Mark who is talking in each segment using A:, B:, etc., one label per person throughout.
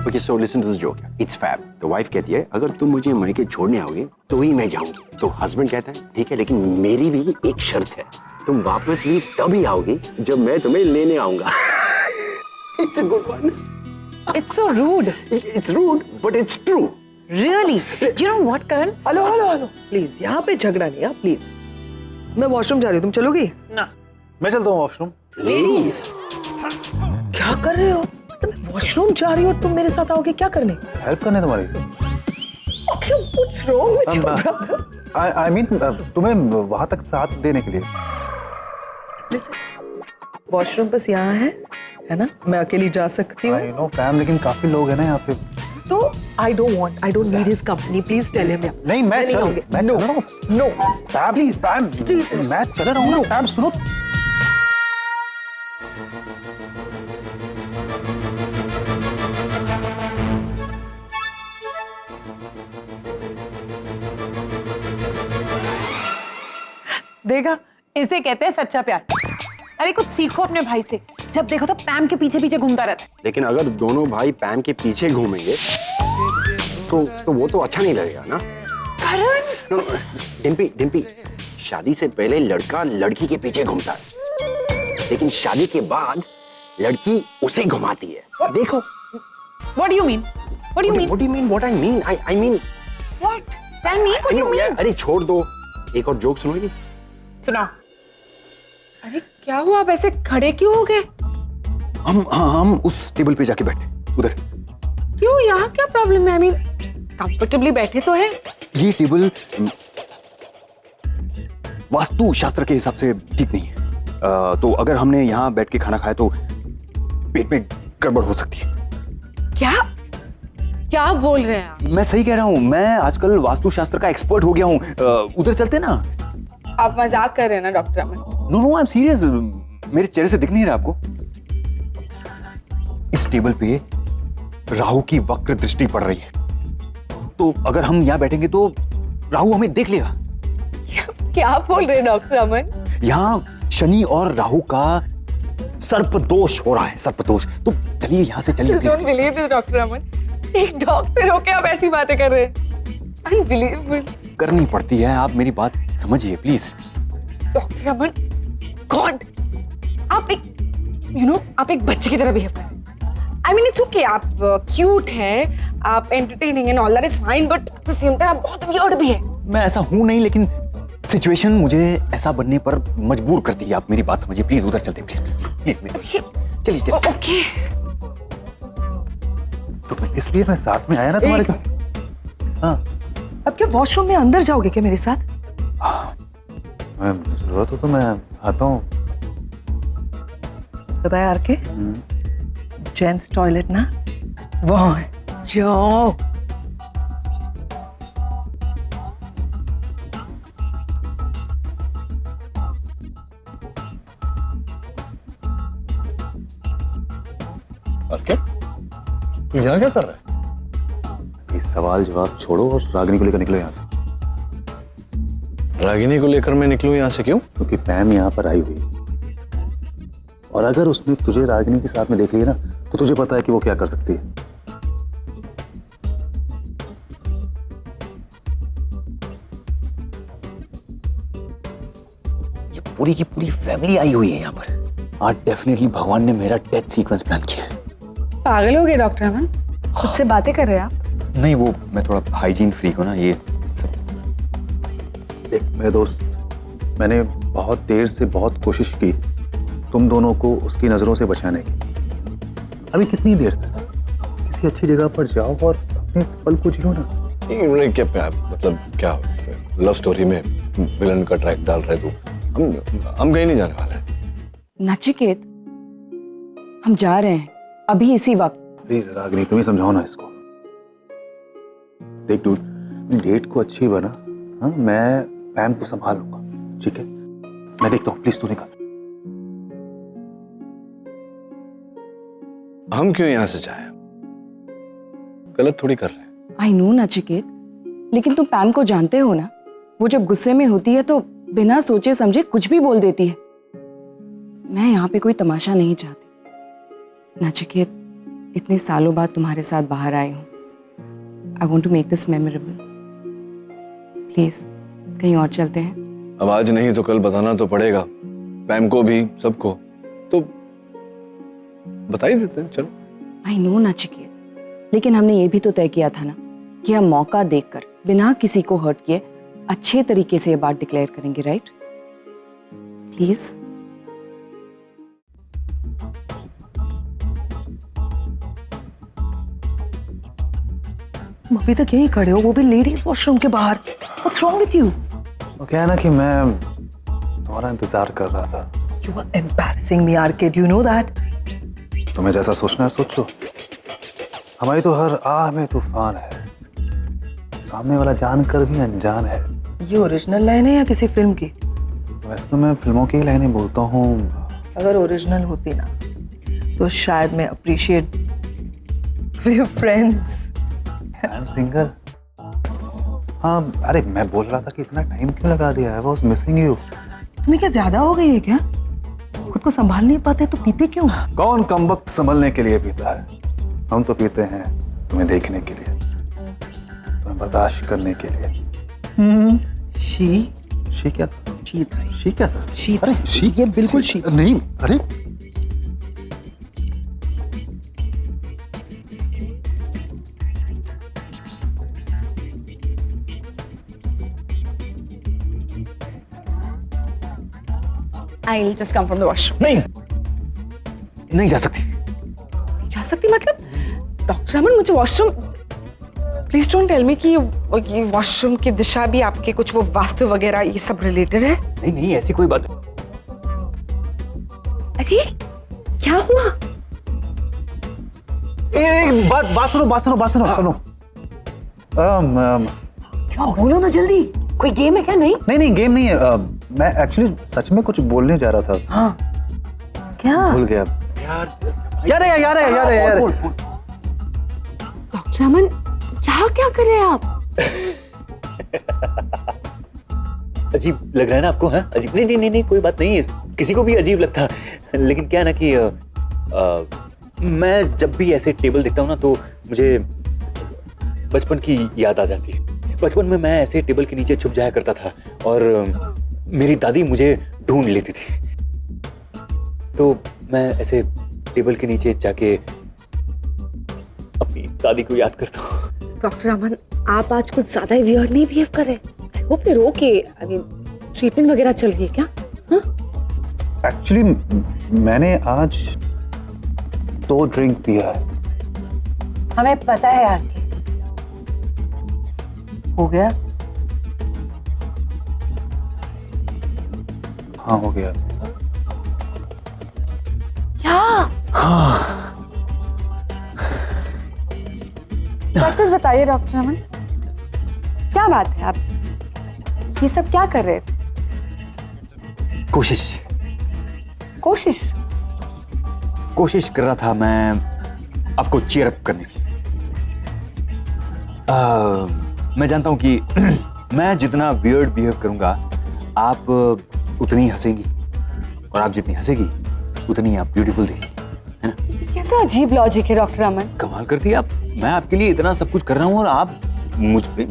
A: Okay, so listen to this joke. It's fab. तो wife कहती है अगर तुम मुझे मायके छोड़ने आओगे तो ही मैं जाऊंगी। तो हस्बैंड कहता है ठीक है, लेकिन मेरी भी एक शर्त है, तुम वापस भी तभी आओगी जब मैं तुम्हें लेने आऊंगा। It's a good one.
B: It's so rude.
A: It's rude, but it's true.
B: Really? You know what, Karan?
C: Hello hello hello, please यहाँ पे झगड़ा नहीं है, प्लीज। मैं वॉशरूम जा रही हूँ, तुम चलोगी?
B: ना।
D: मैं चलता हूँ वॉशरूम।
A: Ladies.
C: क्या कर रहे हो? मैं वॉशरूम जा रही हूँ, तुम मेरे साथ आओगे क्या करने?
D: हेल्प करने तुम्हारी।
C: Okay, what's wrong with you, brother?
D: I mean, तुम्हें वहां तक साथ देने के लिए।
C: वॉशरूम बस यहाँ है ना? मैं अकेली जा सकती हूँ।
D: I know, पैम, लेकिन काफी लोग हैं ना यहाँ पे।
C: तो I don't need his company. Please tell him.
D: नहीं, मैं चल
C: आऊंगी।
D: रहा हूँ।
C: No.
D: पैम, प्लीज, पैम, मैं चल रहा हूँ। पैम, सुनो।
B: देखा, इसे कहते हैं सच्चा प्यार। अरे कुछ सीखो अपने भाई से, जब देखो तो पैम के पीछे पीछे घूमता रहता है।
A: लेकिन अगर दोनों भाई पैम के पीछे घूमेंगे तो वो तो अच्छा नहीं लगेगा ना।
B: करण!
A: डिम्पी, शादी से पहले लड़का लड़की के पीछे घूमता है, लेकिन शादी के बाद लड़की उसे घुमाती है। देखो।
B: What do you mean? What do you mean?
A: What do you mean? What I mean? I mean.
B: What? Tell me. What do you mean?
A: अरे छोड़ दो, एक और जोक सुनोगी?
B: सुनाओ।
E: अरे क्या हुआ, आप ऐसे खड़े क्यों हो गए?
A: हम उस टेबल पे जाके बैठे उधर।
E: क्यों, यहाँ क्या प्रॉब्लम है? आई मीन कंफर्टेबली बैठे तो है।
A: ये टेबल वास्तु शास्त्र के हिसाब से ठीक नहीं है। तो अगर हमने यहाँ बैठ के खाना खाया तो पेट में गड़बड़ हो सकती है।
E: क्या क्या बोल रहे हैं आप?
A: मैं सही कह रहा हूँ, मैं आजकल वास्तु शास्त्र का एक्सपर्ट हो गया हूँ। उधर चलते ना।
E: आप मजाक कर रहे हैं ना doctor Aman?
A: No I am serious. मेरे चेहरे से दिख नहीं रहा आपको? इस टेबल पे राहु की वक्र दृष्टि पड़ रही है, तो अगर हम यहाँ बैठेंगे तो राहु हमें देख लेगा।
E: क्या बोल रहे हैं डॉक्टर अमन?
A: यहाँ शनि और राहु का सर्प दोष हो रहा है, सर्प दोष। तो चलिए यहाँ से चलिए।
E: डोंट बिलीव दिस डॉक्टर अमन। एक डॉक्टर होके आप ऐसी बातें कर रहे हैं? अनबिलीवेबल।
A: करनी पड़ती है, आप मेरी बात समझिए प्लीज।
E: डॉक्टर अमन, गॉड, आप एक बच्चे की तरह बिहेव कर रहे हैं। आई मीन इट्स ओके, आप क्यूट हैं, आप entertaining and all that is fine, but at the same time आप बहुत वियर्ड भी है।
A: मैं ऐसा हूं नहीं, लेकिन सिचुएशन मुझे ऐसा बनने पर मजबूर करती है। आप मेरी बात समझिए प्लीज, उधर चलते प्लीज चलिए।
E: ओके।
D: तो इसलिए मैं साथ में आया ना तुम्हारे का। हाँ,
C: अब क्या वॉशरूम में अंदर जाओगे क्या मेरे साथ?
D: जरूरत हो तो मैं आता हूँ।
C: बताया आर के, जेंट्स टॉयलेट ना वहाँ है, जाओ।
D: और क्या, तुम यहाँ क्या कर रहे हो? ये सवाल जवाब छोड़ो और रागिनी को लेकर निकलो यहाँ से।
F: रागिनी को लेकर मैं निकलूं यहाँ से? क्यों?
D: क्योंकि पैम यहाँ पर आई हुई है, और अगर उसने तुझे रागिनी के साथ में देख लिया ना, तो तुझे पता है कि वो क्या कर सकती है।
A: ये पूरी की पूरी फैमिली आई हुई है यहाँ पर। आज डेफिनेटली भगवान ने मेरा डेथ सीक्वेंस प्लान किया है।
E: पागल हो गए डॉक्टर अमन, खुद से बातें कर रहे हैं आप?
A: नहीं, वो मैं थोड़ा हाइजीन फ्रीक हूँ ना, ये सब।
D: देख मेरे दोस्त, मैंने बहुत देर से बहुत कोशिश की तुम दोनों को उसकी नजरों से बचाने की। अभी कितनी देर तक? किसी अच्छी जगह पर जाओ और अपने इस पल को जियो ना।
F: क्या मतलब, क्या लव स्टोरी में विलन का ट्रैक डाल रहे तू? हम कहीं नहीं जाने वाले।
G: नचिकेत, हम जा रहे हैं अभी इसी वक्त।
D: प्लीज रागिनी, तुम ही समझाओ ना इसको। देख डेट को अच्छी बना, हाँ, मैं पैम को संभाल लूंगा, ठीक है? मैं देखता हूँ, प्लीज तू निकल।
F: हम क्यों यहाँ से जाएं? गलत थोड़ी कर रहे हैं।
G: आई नो नचिकेत, लेकिन तुम पैम को जानते हो ना, वो जब गुस्से में होती है तो बिना सोचे समझे कुछ भी बोल देती है। मैं यहाँ पे कोई तमाशा नहीं चाहती। नचिकेत, इतने सालों बाद तुम्हारे साथ बाहर आई हूँ। I want to make this memorable. Please कहीं और चलते हैं।
F: अब आज नहीं तो कल बताना तो पड़ेगा, पैम को भी, सबको। तो बता ही देते हैं, चलो।
G: आई नो नचिकेत, लेकिन हमने ये भी तो तय किया था ना कि हम मौका देखकर बिना किसी को हर्ट किए अच्छे तरीके से ये बात डिक्लेयर करेंगे, राइट? प्लीज।
C: अभी तक यहीं खड़े हो, वो भी लेडीज वॉशरूम के बाहर। What's wrong with you?
D: वो क्या है ना कि मैं तुम्हारा इंतजार कर रहा था।
C: You are embarrassing me, Arcade. You know that?
D: तुम्हें जैसा सोचना है सोचो। हमारी तो हर आह में तूफान है, सामने वाला जानकर भी अनजान है।
C: ये ओरिजिनल लाइन है या किसी फिल्म की?
D: वैसे तो मैं फिल्मों की ही लाइनें बोलता हूँ।
C: अगर ओरिजिनल होती ना तो शायद मैं appreciate friends.
D: I am single. हाँ, अरे मैं बोल रहा था कि इतना टाइम क्यों लगा दिया है, आई वाज मिसिंग यू।
C: तुम्हें क्या ज्यादा हो गई है क्या? खुद को संभाल नहीं पाते तो पीते क्यों?
D: कौन कमबख्त संभलने के लिए पीता है? हम तो पीते हैं तुम्हें देखने के लिए, तुम्हें बर्दाश्त करने के लिए।
C: शी
D: क्या था?
C: शी
D: क्या था?
C: शी
D: अरे शी,
C: ये बिल्कुल शी
D: नहीं। अरे
E: I'll just come from the washroom.
F: नहीं जा सकती।
E: जा सकती मतलब? डॉक्टर अमन, मुझे washroom, please don't tell me कि ये वॉशरूम की दिशा भी आपके कुछ वो वास्तु वगैरह ये सब रिलेटेड है।
F: नहीं ऐसी कोई बात।
E: अरे क्या हुआ?
D: बात सुनो।
C: क्या बोलो ना जल्दी। कोई गेम है क्या?
D: नहीं गेम नहीं है। मैं एक्चुअली सच में कुछ बोलने जा रहा था।
C: हाँ क्या?
D: भूल गया यार।
E: डॉक्टर अमन, यहाँ क्या कर रहे हैं आप?
H: अजीब लग रहा है ना आपको? हाँ अजीब? नहीं कोई बात नहीं है, किसी को भी अजीब लगता है। लेकिन क्या है ना कि मैं जब भी ऐसे टेबल देखता हूँ ना तो मुझे बचपन की याद आ जाती है। बचपन में मैं ऐसे टेबल के नीचे छुप जाया करता था और मेरी दादी मुझे ढूंढ लेती थी। तो मैं ऐसे टेबल के नीचे जाके अपनी दादी को याद करता हूँ।
E: डॉक्टर अमन, आप आज कुछ ज्यादा ही वियर्ड नहीं बिहेव कर रहे? I hope you're okay. I mean, treatment वगैरह चल रही है क्या?
D: एक्चुअली मैंने आज 2 ड्रिंक पिया है।
B: हमें पता है यार कि
C: हो गया?
D: हाँ हो गया।
E: क्या? सच बताइए डॉक्टर अमन, क्या बात है? आप ये सब क्या कर रहे थे?
H: कोशिश कर रहा था मैं आपको चीयर अप करने की। मैं जानता हूं कि मैं जितना वियर्ड बिहेव करूंगा आप उतनी हंसेंगी, और आप जितनी हंसेगी उतनी आप ब्यूटीफुल दिखेंगी, है ना?
E: कैसा अजीब लॉजिक है डॉक्टर अमन।
H: कमाल करती है आप। मैं आपके लिए इतना सब कुछ कर रहा हूँ और आप मुझ पे।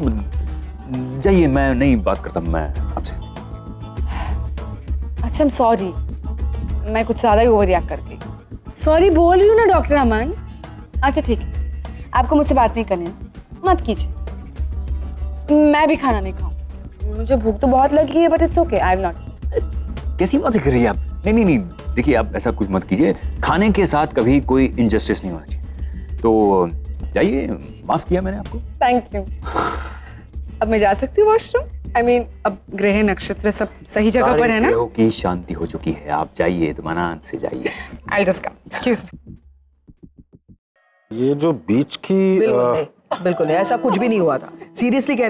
H: जाइए, मैं नहीं बात करता मैं आपसे।
E: अच्छा, I'm सॉरी, मैं कुछ ज्यादा ही ओवर रिएक्ट कर गई। सॉरी बोल रही हूँ ना डॉक्टर अमन। अच्छा ठीक है, आपको मुझसे बात नहीं करनी, मत कीजिए। मैं भी खाना नहीं खाऊं, मुझे भूख तो बहुत लगी है, but it's okay, I am not.
H: कैसी बातें कर रही है आप? नहीं, देखिए आप ऐसा कुछ मत कीजिए। खाने के साथ कभी कोई इनजस्टिस नहीं होना चाहिए। तो जाइए, माफ किया मैंने आपको।
E: Thank you. अब मैं जा सकती हूँ वॉशरूम? आई मीन, अब ग्रह नक्षत्र सब सही जगह पर है ना?
H: ग्रहों की शांति हो चुकी है, आप जाइए, तुमारान से जाइए।
E: I'll just come. Excuse me.
D: ये जो बीच की
C: बिल्कुल नहीं, ऐसा कुछ भी नहीं हुआ था। सीरियसली कह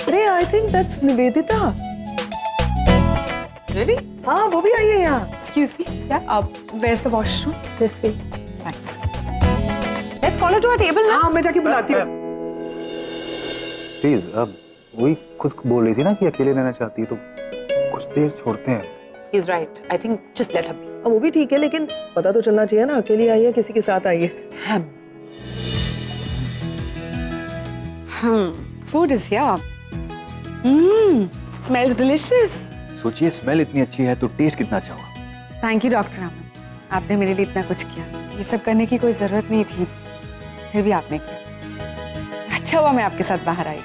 C: अरे I think that's Nivedita.
E: Really?
C: हाँ वो भी आई है यहाँ।
E: Excuse me. Yeah. Where's the washroom? This way. Thanks.
B: Let's call to a table ना।
C: हाँ मैं जाके बुलाती हूँ।
D: प्लीज, अब वही खुद बोल रही थी ना कि अकेले रहना चाहती है, तो कुछ देर छोड़ते हैं।
B: He's right. I think just let her be.
C: अब वो भी ठीक है, लेकिन पता तो चलना चाहिए ना, अकेली आई है किसी के साथ आई है।
E: Food is here. Smells delicious.
H: सोचिए स्मेल इतनी अच्छी है तो टेस्ट कितना अच्छा होगा।
E: Thank you, डॉक्टर अमन। आपने मेरे लिए इतना कुछ किया। ये सब करने की कोई जरूरत नहीं थी, फिर भी आपने किया। अच्छा हुआ मैं आपके साथ बाहर आई।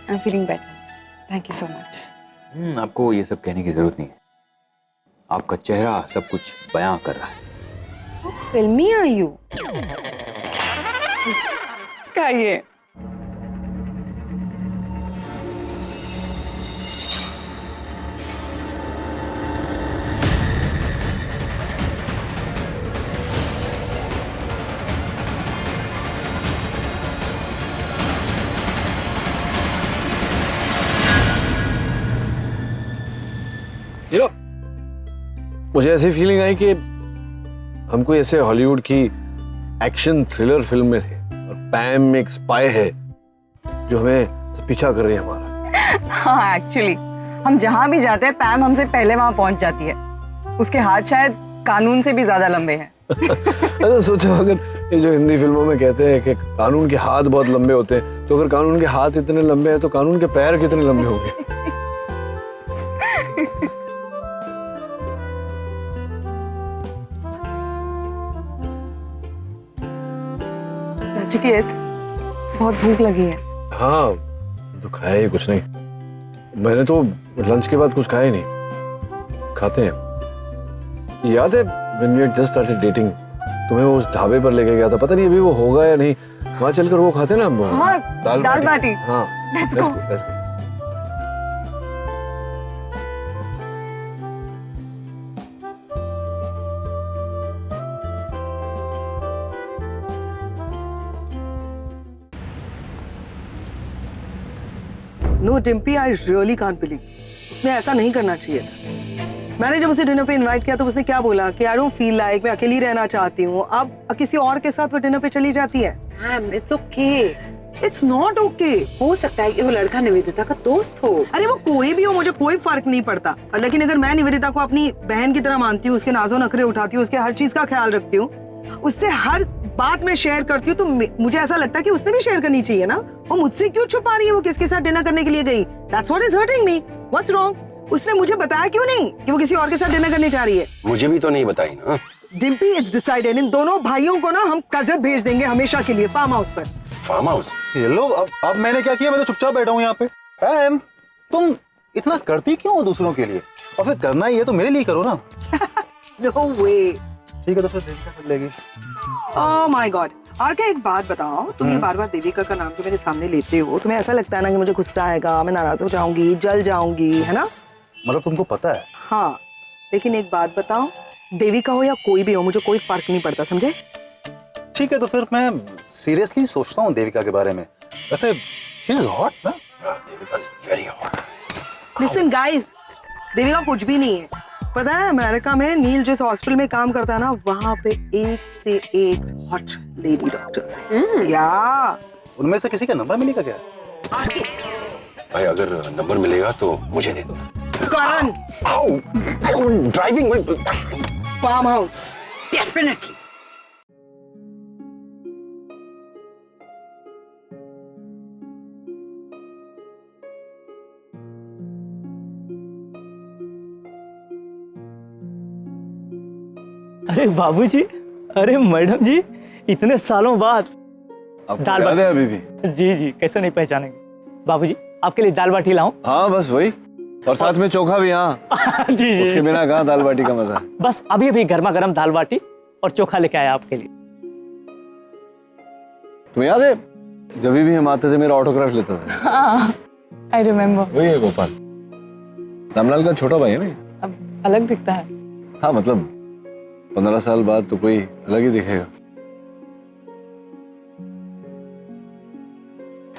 E: I'm feeling better. Thank you so much.
H: आपको ये सब कहने की जरूरत नहीं है, आपका चेहरा सब कुछ बयां कर रहा है।
E: फिल्मी are you? क्या ये?
F: You know, मुझे ऐसी फीलिंग आई कि हम कोई ऐसे हॉलीवुड की एक्शन थ्रिलर फिल्म में थे और पैम एक स्पाई है जो हमें पीछा कर रही है हमारा।
G: हाँ एक्चुअली हम जहाँ भी जाते हैं पैम हमसे पहले वहाँ पहुँच जाती है। उसके हाथ शायद कानून से भी ज्यादा लंबे हैं।
F: अच्छा सोचो, अगर ये जो हिंदी फिल्मों में कहते हैं कि कानून के हाथ बहुत लंबे होते हैं, तो अगर कानून के हाथ इतने लंबे हैं तो कानून के पैर कितने लंबे होंगे।
G: नचिकेत, बहुत भूख लगी है।
F: हाँ तो खाया ही कुछ नहीं, मैंने तो लंच के बाद कुछ खाया ही नहीं। खाते हैं। याद है when we had just started dating, तुम्हें वो उस ढाबे पर लेके गया था, पता नहीं अभी वो होगा या नहीं, वहाँ चलकर वो खाते ना हम।
G: हाँ, दाल बाटी।
F: हाँ
G: Let's go.
F: let's go.
C: No Dimpy, I really can't believe, उसने ऐसा नहीं करना चाहिए था। मैंने जब उसे डिनर पे इनवाइट किया तो उसने क्या बोला कि आई डोंट फील लाइक, मैं अकेली रहना चाहती हूँ। अब किसी और के साथ वो डिनर पे चली जाती है।
B: Ma'am it's okay,
C: it's not okay.
B: हो सकता है कि वो लड़का निवेदिता का दोस्त हो।
C: अरे वो कोई भी हो, मुझे कोई फर्क नहीं पड़ता, लेकिन अगर मैं निवेदिता को अपनी बहन की तरह मानती हूँ, उसके नाजो नखरे उठाती हूँ, उसके हर चीज का ख्याल रखती हूँ, उससे हर बात में शेयर करती हूँ, तो मुझे ऐसा लगता है कि उसने भी शेयर करनी चाहिए ना। वो मुझसे क्यों छुपा रही है वो किसके साथ डिनर करने के लिए गई? That's what is hurting me. What's wrong? उसने मुझे बताया क्यों नहीं कि वो किसी और के साथ डिनर करने जा रही है?
A: मुझे भी तो नहीं बताई ना।
C: डिम्पी, इट्स डिसाइडेड, इन दोनों भाइयों को ना हम कर्जत भेज देंगे हमेशा के लिए फार्म हाउस पर।
A: Farmhouse?
D: ये लो, अब मैंने क्या किया? मैं तो चुपचाप बैठा हूँ यहाँ पे। पैम, तुम इतना करती क्यों हो दूसरों के लिए? और फिर करना ही है तो मेरे लिए करो ना।
C: No way.
D: ठीक है तो फिर देखना कर लेगी।
C: Oh my God. और क्या एक बात बताओ, तुम ये बार बार देविका का नाम जो मेरे सामने लेते हो, तुम्हें ऐसा लगता है ना कि मुझे गुस्सा आएगा, मैं नाराज हो जाऊंगी, जल जाऊंगी, है ना?
D: मतलब तुमको पता है?
C: हाँ, लेकिन एक बात बताओ, देविका हो या कोई भी हो, मुझे कोई फर्क नहीं पड़ता, समझे?
D: ठीक है तो फिर मैं सीरियसली सोचता हूँ देविका के बारे में। वैसे शी इज हॉट ना?
A: Devika is very hot.
C: Listen guys, Devika कुछ भी नहीं है। पता है अमेरिका में नील जिस हॉस्पिटल में काम करता है ना, वहाँ पे एक से एक हॉट लेडी डॉक्टर्स हैं। या
D: उनमें से किसी का नंबर मिलेगा क्या?
A: भाई अगर नंबर मिलेगा तो मुझे दे दो।
C: करण,
A: ड्राइविंग
C: फार्म हाउस
B: डेफिनेटली।
I: अरे बाबूजी, अरे मैडम जी, इतने सालों बाद दाल बाटी।
F: अभी भी?
I: जी जी, कैसे नहीं पहचानेंगे। बाबूजी आपके लिए दाल बाटी लाऊं?
F: हाँ बस वही, और साथ में चोखा भी। हाँ
I: जी जी,
F: उसके बिना कहाँ दाल बाटी का मजा।
I: बस अभी अभी गर्मा गर्म दाल बाटी और चोखा लेके आया आपके लिए।
F: तुम्हें याद है जब भी हम आते थे मेरा ऑटोग्राफ लेता था?
G: हाँ, आई रिमेम्बर।
F: वही है गोपाल, रामलाल का छोटा भाई है ना।
G: अब अलग दिखता है।
F: हाँ मतलब 15 साल बाद तो कोई अलग ही दिखेगा।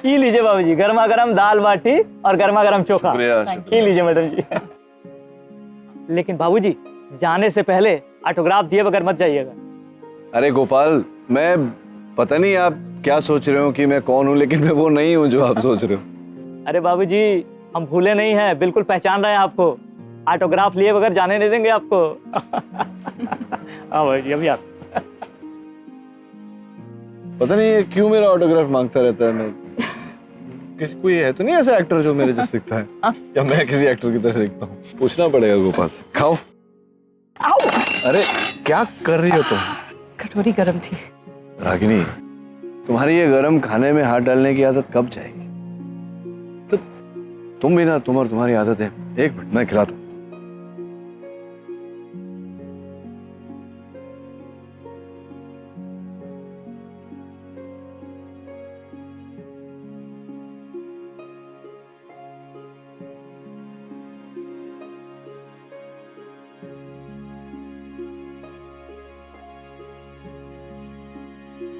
I: ये लीजिए बाबूजी, गर्मा गर्म दाल बाटी और गर्मा गर्म चोखा। ये लीजिए मैडम जी। लेकिन बाबूजी जाने से पहले ऑटोग्राफ दिए बगैर मत जाइएगा।
F: अरे गोपाल, मैं पता नहीं आप क्या सोच रहे हो कि मैं कौन हूँ, लेकिन मैं वो नहीं हूँ जो आप सोच रहे हो।
I: अरे बाबूजी हम भूले नहीं हैं, बिल्कुल पहचान रहे हैं आपको। ऑटोग्राफ लिए बगैर जाने नहीं देंगे आपको। हाँ भाई जी, अभी आप
F: पता नहीं ये क्यों मेरा ऑटोग्राफ मांगता रहता है। मैं किसी कोई है तो नहीं ऐसा एक्टर जो मेरे जैसे दिखता है, या मैं किसी एक्टर की तरह दिखता हूँ? पूछना पड़ेगा गोपाल से। खाओ। अरे क्या कर रही हो तुम?
G: कटोरी गर्म थी।
F: रागिनी, तुम्हारी ये गरम खाने में हाथ डालने की आदत कब जाएगी? तो तुम भी ना, तुम और तुम्हारी आदत है। एक मिनट मैं खिलाता हूं।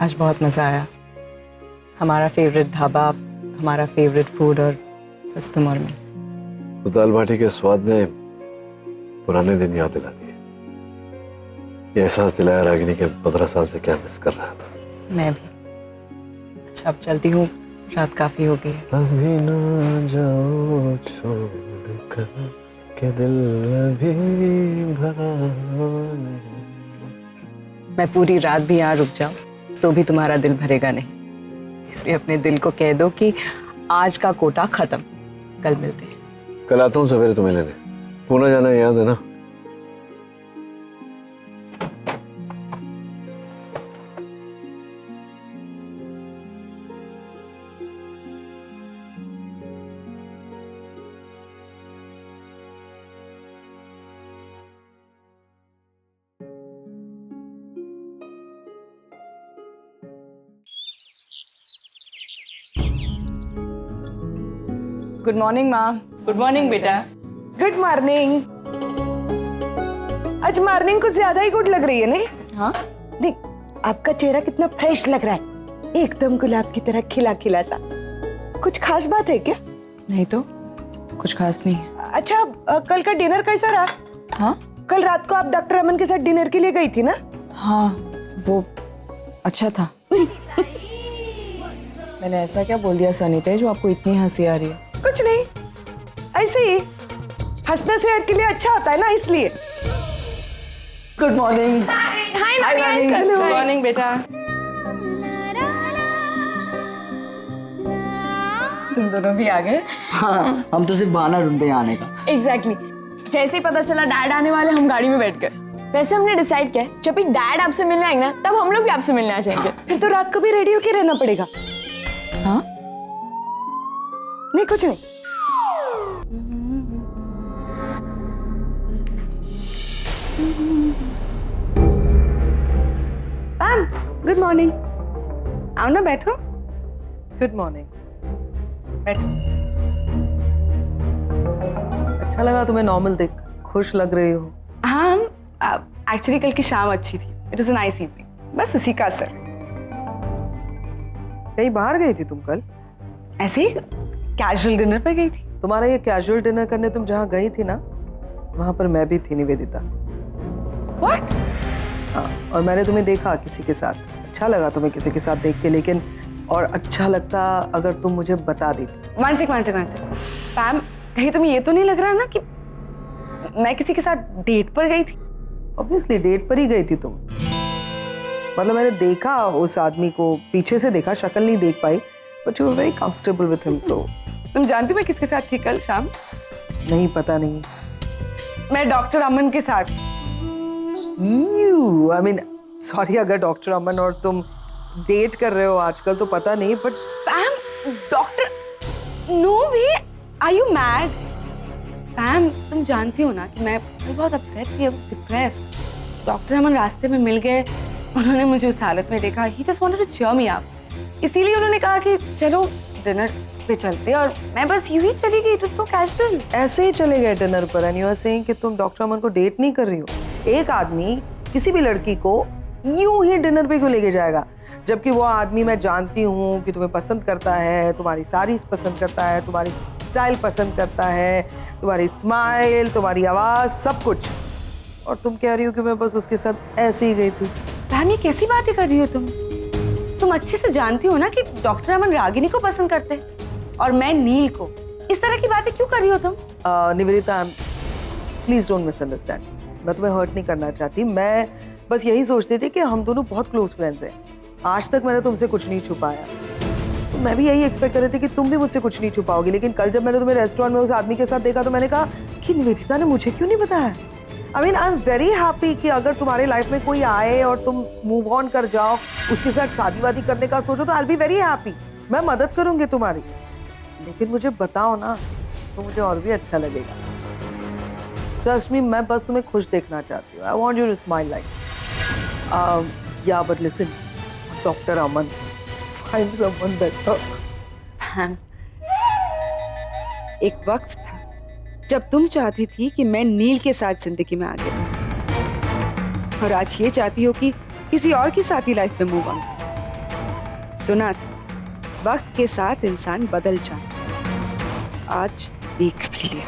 G: आज बहुत मज़ा आया। हमारा फेवरेट ढाबा, हमारा फेवरेट फूड, और बस तुम और मैं।
F: तो दाल बाटी के स्वाद ने पुराने दिन याद दिला दिए। ये एहसास दिलाया रागिनी के 15 साल से क्या मिस कर रहा था।
G: मैं भी। अच्छा अब चलती हूँ, रात काफ़ी हो गई है।
F: अभी ना जाओ छोड़कर के दिल अभी भरा नहीं।
G: मैं पूरी रात भी यहाँ रुक जाऊँ तो भी तुम्हारा दिल भरेगा नहीं, इसलिए अपने दिल को कह दो कि आज का कोटा खत्म, कल मिलते हैं।
F: कल आता हूँ सवेरे तुम्हें लेने। पुणे जाना याद है ना?
G: गुड मॉर्निंग माँ। गुड मॉर्निंग बेटा।
C: Good morning. आज मॉर्निंग कुछ ज्यादा ही गुड लग रही है नहीं?
G: हाँ
C: नहीं, आपका चेहरा कितना फ्रेश लग रहा है, एकदम गुलाब की तरह खिला खिला सा। कुछ खास बात है क्या?
G: नहीं तो कुछ खास नहीं।
C: अच्छा, कल का डिनर कैसा रहा?
G: हाँ
C: कल रात को आप डॉक्टर अमन के साथ डिनर के लिए गई थी ना?
G: हाँ वो अच्छा था। मैंने ऐसा क्या बोल दिया सनीता जो आपको इतनी हंसी आ रही है?
C: कुछ नहीं, ऐसे ही। हंसना सेहत के लिए अच्छा होता है ना, इसलिए।
G: Good morning.
C: Hi
G: good morning बेटा। तुम दोनों भी आ गए?
I: हाँ, हम तो सिर्फ बहाना ढूंढते हैं आने का।
E: एग्जैक्टली जैसे ही पता चला डैड आने वाले, हम गाड़ी में बैठ गए। वैसे हमने डिसाइड किया जब भी डैड आपसे मिलने आएंगे ना, तब हम लोग भी आपसे मिलने आ जाएंगे।
C: फिर तो रात को भी रेडी होके रहना पड़ेगा।
G: हाँ
C: नहीं कुछ नहीं।
E: Ma'am good morning. आओ ना, बैठो।
C: Good morning.
E: बैठो।
C: अच्छा लगा तुम्हें नॉर्मल देख, खुश लग रही हो।
E: हाँ, एक्चुअली कल की शाम अच्छी थी। It was a nice evening, बस उसी का असर।
C: कहीं बाहर गई थी तुम कल?
E: ऐसे ही कैजुअल डिनर पे गई थी।
C: तुम्हारा ये कैजुअल डिनर करने तुम जहाँ गई थी ना, वहां पर मैं भी थी निवेदिता।
E: व्हाट?
C: हाँ, और मैंने तुम्हें देखा किसी के साथ। अच्छा लगा तुम्हें किसी के साथ देख के, लेकिन और अच्छा लगता अगर तुम मुझे बता देती।
E: One sec. पैम, कहीं तुम्हें ये तो नहीं लग रहा ना कि मैं किसी के साथ डेट पर गई थी?
C: ऑब्वियसली डेट पर ही गई थी तुम। मतलब मैंने देखा उस आदमी को, पीछे से देखा, शक्ल नहीं देख पाई, but you were very comfortable with him. So
E: तुम जानती हो मैं किसके साथ थी कल शाम?
C: नहीं, पता नहीं।
E: मैं डॉक्टर अमन के साथ।
C: आई मीन सॉरी, अगर डॉक्टर अमन और तुम डेट कर रहे हो आजकल तो पता नहीं, but
E: Pam, doctor, no way, are you mad? Pam, तुम जानती हो ना कि मैं बहुत अपसेट थी, डिप्रेस्ड। डॉक्टर अमन रास्ते में मिल गए, उन्होंने मुझे उस हालत में देखा। He just wanted to cheer me up, इसीलिए उन्होंने कहा कि चलो डिनर पे चलते, और मैं बस यूं ही चली गई। It was so casual.
C: ऐसे ही चले गए डिनर पर, एंड यू आर सेइंग कि तुम डॉक्टर अमन को डेट नहीं कर रही हो। एक आदमी किसी भी लड़की को यूं ही डिनर पे क्यों लेके जाएगा, जबकि वो आदमी मैं जानती हूँ कि तुम्हें पसंद करता है, तुम्हारी साड़ीज पसंद करता है, तुम्हारी स्टाइल पसंद करता है, तुम्हारी स्माइल, तुम्हारी आवाज, सब कुछ। और तुम कह रही हो कि मैं बस उसके साथ ऐसे ही गई थी।
E: पैम, ये कैसी बातें कर रही हो तुम? तुम अच्छे से जानती हो ना कि डॉक्टर अमन रागिनी को पसंद करते हैं और मैं नील को। इस तरह की बातें क्यों कर रही हो तुम?
C: निवेदिता, प्लीज डोंट मिसअंडरस्टैंड, मैं तुम्हें हर्ट नहीं करना चाहती। मैं बस यही सोचती थी कि हम दोनों बहुत क्लोज फ्रेंड्स हैं। आज तक मैंने तुमसे कुछ नहीं छुपाया, तो मैं भी यही एक्सपेक्ट कर रही थी कि तुम भी मुझसे कुछ नहीं छुपाओगे। लेकिन कल जब मैंने तुम्हें रेस्टोरेंट में उस आदमी के साथ देखा तो मैंने कहा कि निवेदिता ने मुझे क्यों नहीं बताया। आई एम वेरी हैप्पी कि अगर तुम्हारे लाइफ में कोई आए और तुम मूव ऑन कर जाओ, उसके साथ शादी वादी करने का सोचो, तो I will be very happy. मैं मदद करूंगी तुम्हारी, लेकिन मुझे बताओ ना, तो मुझे और भी अच्छा लगेगा। ट्रस्ट मी, मैं बस तुम्हें खुश देखना चाहती हूँ। I want you to smile like या but listen, doctor Aman, find someone better.
E: एक वक्त था जब तुम चाहती थी कि मैं नील के साथ जिंदगी में आगे बढ़ूं, और आज ये चाहती हो कि किसी और की साथी लाइफ में मूव ऑन। सुना था, वक्त के साथ इंसान बदल जाता, आज देख भी लिया।